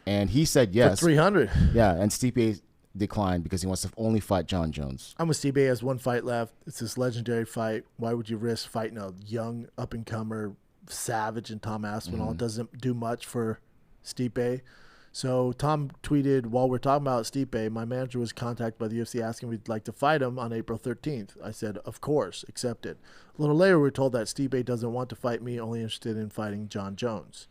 and he said yes. For 300. Yeah, and Stipe declined because he wants to only fight John Jones. I'm with Stipe. Has one fight left. It's this legendary fight. Why would you risk fighting a young up-and-comer savage and Tom Aspinall? It doesn't do much for Stipe. So Tom tweeted, while we're talking about Stipe, my manager was contacted by the UFC asking if we'd like to fight him on April 13th. I said, of course, accepted. A little later, we were told that Stipe doesn't want to fight me, only interested in fighting John Jones.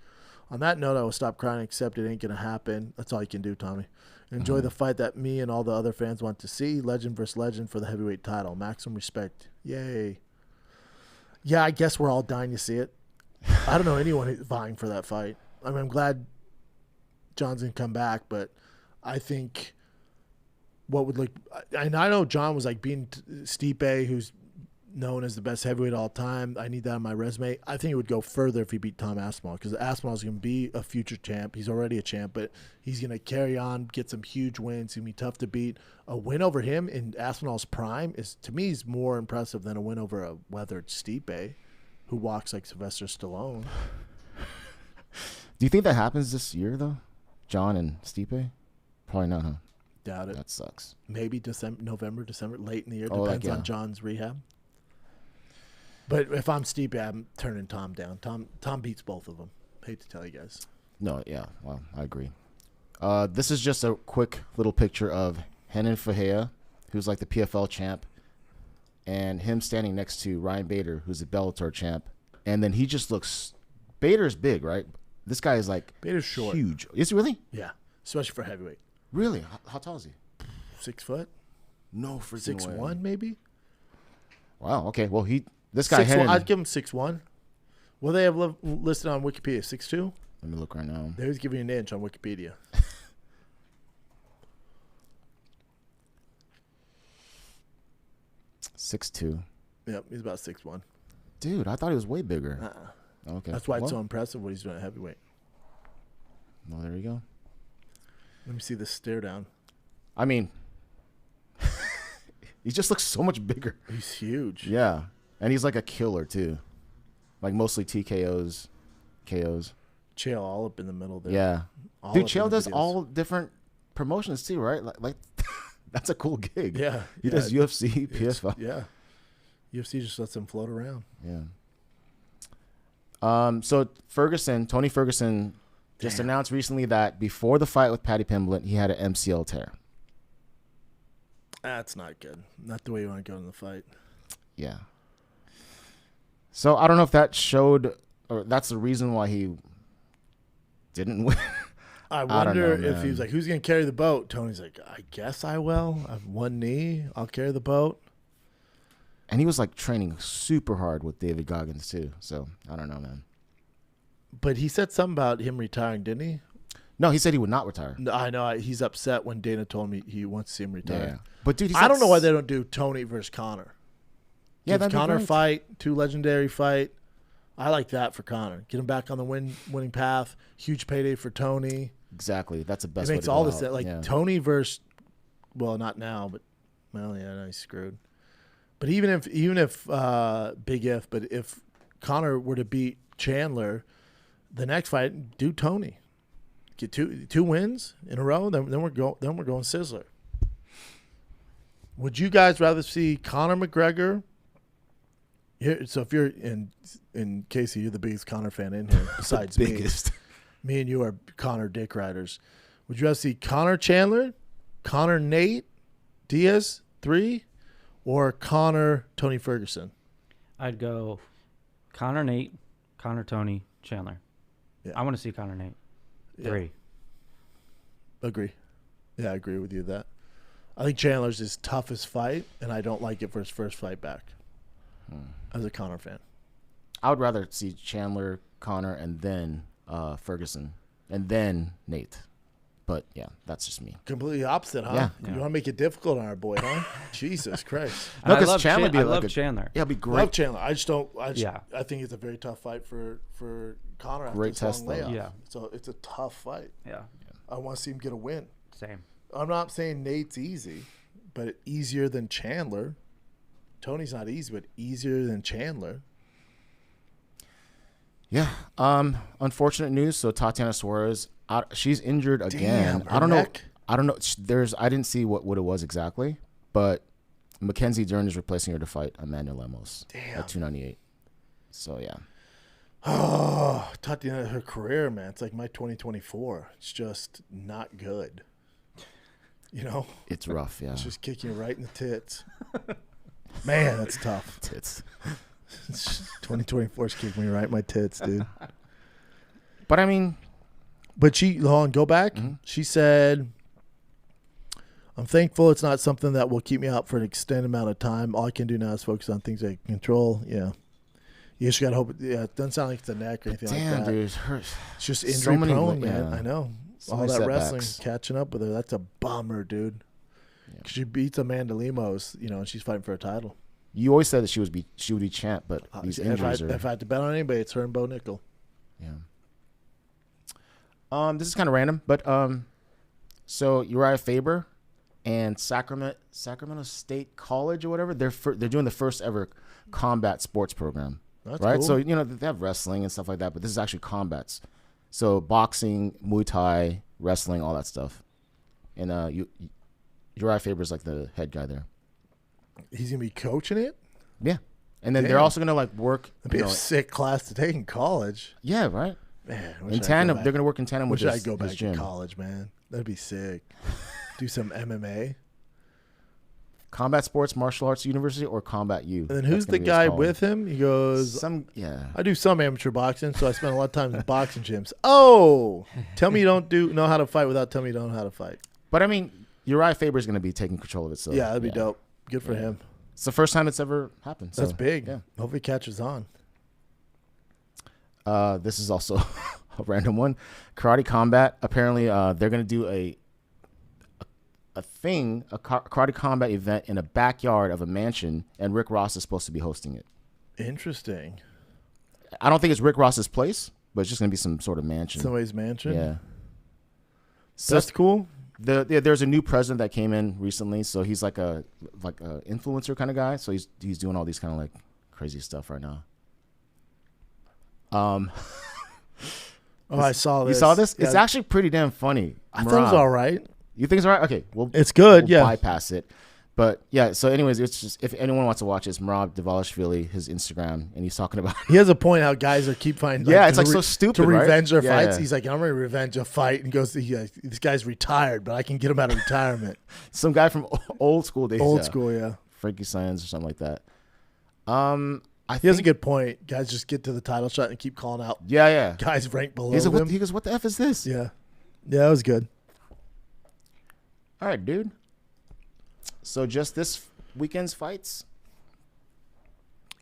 On that note, I will stop crying and accept it ain't going to happen. That's all you can do, Tommy. Enjoy the fight that me and all the other fans want to see. Legend versus legend for the heavyweight title. Maximum respect. Yay. Yeah, I guess we're all dying to see it. I don't know anyone vying for that fight. I mean, I'm glad John's going to come back, but I think what would look – and I know John was like being Stipe, who's known as the best heavyweight of all time. I need that on my resume. I think it would go further if he beat Tom Aspinall because Aspinall is going to be a future champ. He's already a champ, but he's going to carry on, get some huge wins. He's going to be tough to beat. A win over him in Aspinall's prime is, to me, is more impressive than a win over a weathered Stipe who walks like Sylvester Stallone. Do you think that happens this year, though? John and Stipe? Probably not, huh? Doubt it. That sucks. Maybe November, December, late in the year. Oh, Depends on John's rehab. But if I'm Stipe, I'm turning Tom down. Tom beats both of them. Hate to tell you guys. No, yeah, well, I agree. This is just a quick little picture of Renan Ferreira, who's like the PFL champ, and him standing next to Ryan Bader, who's a Bellator champ. And then he just looks – Bader's big, right? This guy is like Bader's short. Huge. Is he really? Yeah, especially for heavyweight. Really? How tall is he? 6 foot. No freaking 6'1", maybe. Wow. Okay. Well, this guy. 6'1", I'd give him 6'1". What do they have listed on Wikipedia? 6'2". Let me look right now. They always give you an inch on Wikipedia. 6'2". Yep, he's about 6'1". Dude, I thought he was way bigger. Okay. That's why it's so impressive what he's doing at heavyweight. Well, there you go. Let me see this stare down. I mean, he just looks so much bigger. He's huge. Yeah. And he's like a killer, too. Like mostly TKOs, KOs. Chael all up in the middle there. Yeah. All dude, up Chael in the does videos. all different promotions, too, right? Like that's a cool gig. Yeah. He does UFC, PFL. Yeah. UFC just lets him float around. Yeah. So Tony Ferguson just announced recently that before the fight with Paddy Pimblett, he had an MCL tear. That's not good. Not the way you want to go in the fight. Yeah. So I don't know if that showed, or that's the reason why he didn't win. I wonder know, if he was like, who's going to carry the boat? Tony's like, I guess I will. I have one knee. I'll carry the boat. And he was like training super hard with David Goggins too. So I don't know, man. But he said something about him retiring, didn't he? No, he said he would not retire. No, I know. He's upset when Dana told me he wants to see him retire. Yeah. But dude, I don't know why they don't do Tony versus Conor. Yeah, Give that'd be Conor great. fight, 2 legendary fight. I like that for Conor. Get him back on the winning path. Huge payday for Tony. Exactly. That's the best. It way makes to all go this out. like Yeah. Tony versus, well, not now, but well, yeah, no, he's screwed. But even if big if, but if Conor were to beat Chandler, the next fight, do Tony. Get two wins in a row, then we're going Sizzler. Would you guys rather see Conor McGregor? Here, so if you're in Casey, you're the biggest Conor fan in here, besides biggest. Me and you are Conor dick riders. Would you rather see Conor Chandler, Conor Nate Diaz 3, or Conor Tony Ferguson? I'd go Conor Nate, Conor Tony, Chandler. Yeah. I want to see Conor Nate. Yeah. 3. Agree. Yeah, I agree with you that. I think Chandler's his toughest fight, and I don't like it for his first fight back. As a Conor fan. I would rather see Chandler, Conor, and then Ferguson, and then Nate. But yeah, that's just me. Completely opposite, huh? Yeah. You want to make it difficult on our boy, huh? Jesus Christ. No, I 'cause love Chandler be I like love a- Chandler. Yeah, it'd be great. Love Chandler. I think it's a very tough fight for Conor after Great this test, long though. layoff. Yeah. So it's a tough fight. Yeah. I want to see him get a win. Same. I'm not saying Nate's easy, but easier than Chandler. Tony's not easy, but easier than Chandler. Yeah. Unfortunate news. So Tatiana Suarez, she's injured again. Damn, I don't know. neck? I don't know. I didn't see what it was exactly, but Mackenzie Dern is replacing her to fight Amanda Lemos at 298. So yeah. Oh, taught the end of her career, man. It's like my 2024. It's just not good. You know? It's rough, yeah. It's just kicking you right in the tits. Man, that's tough. Tits. 2024 is kicking me right in my tits, dude. But I mean, hold on, go back. Mm-hmm. She said, I'm thankful it's not something that will keep me out for an extended amount of time. All I can do now is focus on things I can control. Yeah. You just got to hope. Yeah, it doesn't sound like it's the neck or anything like that. Damn, dude. It's just injury prone, man. Yeah. I know. So all many that setbacks. wrestling catching up with her. That's a bummer, dude. Yeah. She beats Amanda Lemos, and she's fighting for a title. You always said that she would be champ, but these injuries if I had to bet on anybody, it's her and Bo Nickel. Yeah. This is kind of random, but so Uriah Faber and Sacramento State College or whatever, they're doing the first ever combat sports program. That's right? cool. So, they have wrestling and stuff like that, but this is actually combats. So boxing, Muay Thai, wrestling, all that stuff. And Uriah Faber's like the head guy there. He's going to be coaching it? Yeah. And then they're also going to work. That'd be a sick class to take in college. Yeah, right? Man, in tandem, they're going to work in tandem with his Wish I'd go back gym. to college, man. That'd be sick. Do some MMA. Combat Sports Martial Arts University or Combat U. And then who's the guy with him? He goes, I do some amateur boxing, so I spend a lot of time in boxing gyms. Oh, tell me you don't know how to fight without telling me you don't know how to fight. But I mean, Uriah Faber's going to be taking control of it. So yeah, that'd be dope. Good for him. It's the first time it's ever happened. That's big. Yeah. Hopefully it catches on. This is also a random one. Karate Combat. Apparently, they're going to do a karate combat event in a backyard of a mansion, and Rick Ross is supposed to be hosting it. Interesting. I don't think it's Rick Ross's place, but it's just going to be some sort of mansion. Somebody's mansion? Yeah. So that's cool. There's a new president that came in recently, so he's like a influencer kind of guy. So he's doing all these kind of crazy stuff right now. I saw this. You saw this? Yeah. It's actually pretty damn funny. I thought it was all right. You think it's all right? Okay, it's good. We'll bypass it. But yeah, so anyways, it's just if anyone wants to watch this, Merab Dvalishvili, his Instagram, and he's talking about. He has a point how guys keep finding. It's so stupid to revenge their fights. Yeah. He's like, I'm gonna revenge a fight, and goes, this guy's retired, but I can get him out of retirement. Some guy from old school days. Old school, yeah. Frankie Saenz or something like that. He has a good point. Guys just get to the title shot and keep calling out. Yeah. Guys ranked below him. He goes, what the F is this? Yeah, that was good. All right, dude. So just this weekend's fights?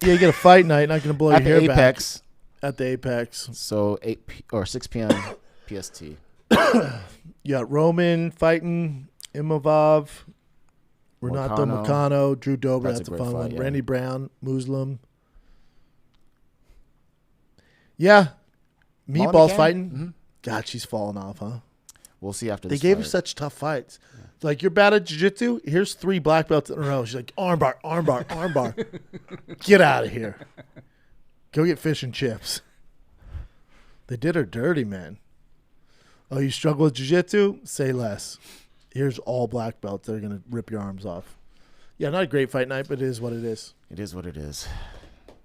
Yeah, you get a fight night. Not going to blow your hair Apex. back. At the Apex. So 6 p.m. PST. You got Roman fighting Imavov, Renato Moicano, Drew Dober. That's a fun one. Yeah. Randy Brown, Muslim. Yeah. Meatball's fighting. Mm-hmm. God, she's falling off, huh? We'll see after They this gave her fight. such tough fights. Yeah. Like, you're bad at jiu-jitsu? Here's 3 black belts in a row. She's like, armbar, armbar, armbar. Get out of here. Go get fish and chips. They did her dirty, man. Oh, you struggle with jiu-jitsu? Say less. Here's all black belts that are going to rip your arms off. Yeah, not a great fight night, but it is what it is. It is what it is.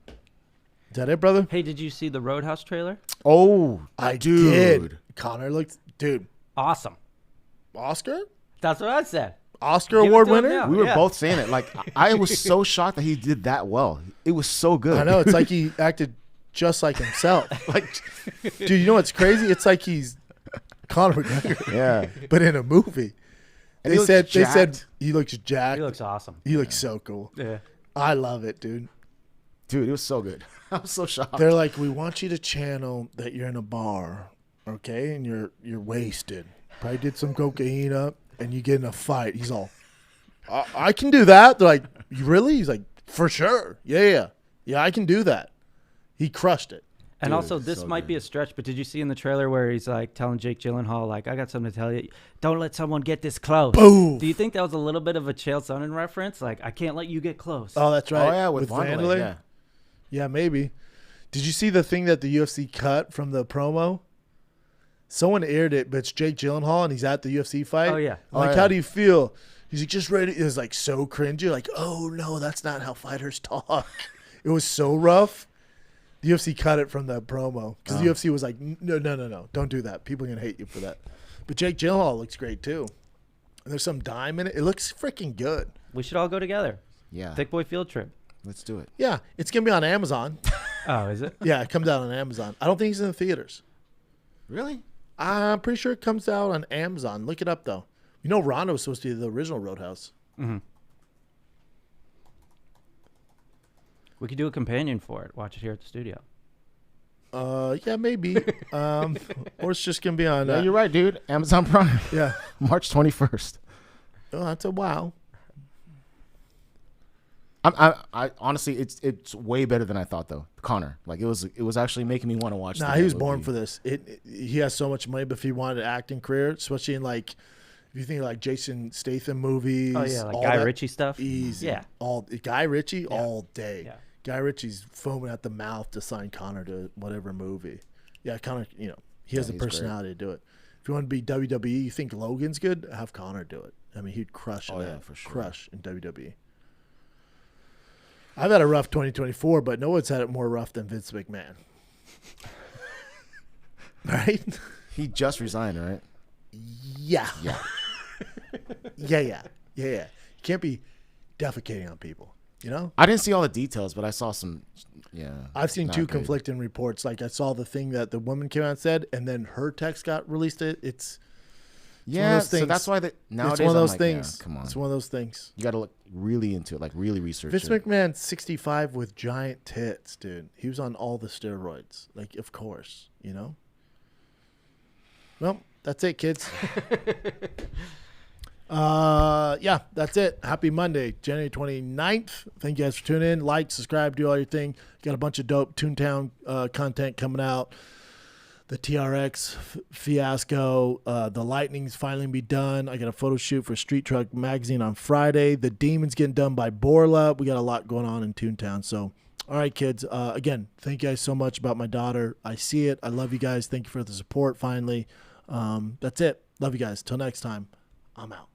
Is that it, brother? Hey, did you see the Roadhouse trailer? Oh, I did. Conor looked, dude. Awesome. Oscar? That's what I said. Oscar award winner? We were both saying it. Like, I was so shocked that he did that well. It was so good. I know. It's like he acted just like himself. Dude, you know what's crazy? It's like he's Conor McGregor. Yeah. But in a movie. And They said he looks jacked. He looks awesome. He looks so cool. Yeah. I love it, dude. Dude, it was so good. I was so shocked. They're like, we want you to channel that you're in a bar, okay, and you're wasted. Probably did some cocaine up, and you get in a fight. He's all, I can do that. They're like, you really? He's like, for sure. Yeah, I can do that. He crushed it. And Dude, also, this so might good. be a stretch, but did you see in the trailer where he's like telling Jake Gyllenhaal, like, I got something to tell you. Don't let someone get this close. Boom. Do you think that was a little bit of a Chael Sonnen reference? Like, I can't let you get close. Oh, that's right. Oh, yeah, with Wanderlei. Yeah. Yeah, maybe. Did you see the thing that the UFC cut from the promo? Someone aired it, but it's Jake Gyllenhaal, and he's at the UFC fight. Oh, yeah. I'm like, Oh, yeah. how do you feel? He's like, just ready. It was like so cringy. Like, oh no, that's not how fighters talk. It was so rough. The UFC cut it from the promo because the UFC was like, no, don't do that. People are gonna hate you for that. But Jake Gyllenhaal looks great too. And there's some dime in it. It looks freaking good. We should all go together. Yeah. Thick boy field trip. Let's do it. Yeah, it's gonna be on Amazon. Oh, is it? Yeah, it comes out on Amazon. I don't think it's in the theaters. Really? I'm pretty sure it comes out on Amazon. Look it up though. You know, Ronda was supposed to be the original Roadhouse. Mm-hmm. We could do a companion for it. Watch it here at the studio. Yeah, maybe. Or it's just gonna be on. Yeah, you're right, dude. Amazon Prime. Yeah. March 21st. Oh, that's a wow. I honestly, it's way better than I thought though. Conor, like it was actually making me want to watch. Nah, he was born for this. He has so much money, but if he wanted an acting career, especially in like, if you think like Jason Statham movies, Oh yeah, like all Guy that, Ritchie stuff. easy. Yeah. All Guy Ritchie all day. Yeah. Guy Ritchie's foaming at the mouth to sign Conor to whatever movie. Yeah, Conor, he has the he's personality to do it. If you want to be WWE, you think Logan's good, have Conor do it. I mean, he'd crush in that. For sure. Crush in WWE. I've had a rough 2024, but no one's had it more rough than Vince McMahon. Right? He just resigned, right? Yeah. Yeah. Yeah. You can't be defecating on people, you know? I didn't see all the details, but I saw some. Yeah. I've seen not two good. conflicting reports. Like I saw the thing that the woman came out and said, and then her text got released. It's one of Yeah, those so things. that's why nowadays it's one of I'm those like, things. yeah, come on, It's one of those things. you got to look really into it, like really research Vince it. McMahon's 65 with giant tits, dude. He was on all the steroids. Like, of course, you know? Well, that's it, kids. Yeah, that's it. Happy Monday, January 29th. Thank you guys for tuning in. Like, subscribe, do all your thing. Got a bunch of dope Toontown content coming out. The TRX fiasco. The Lightning's finally be done. I got a photo shoot for Street Truck Magazine on Friday. The Demon's getting done by Borla. We got a lot going on in Toontown. So, all right, kids. Again, thank you guys so much about my daughter. I see it. I love you guys. Thank you for the support finally. That's it. Love you guys. Till next time, I'm out.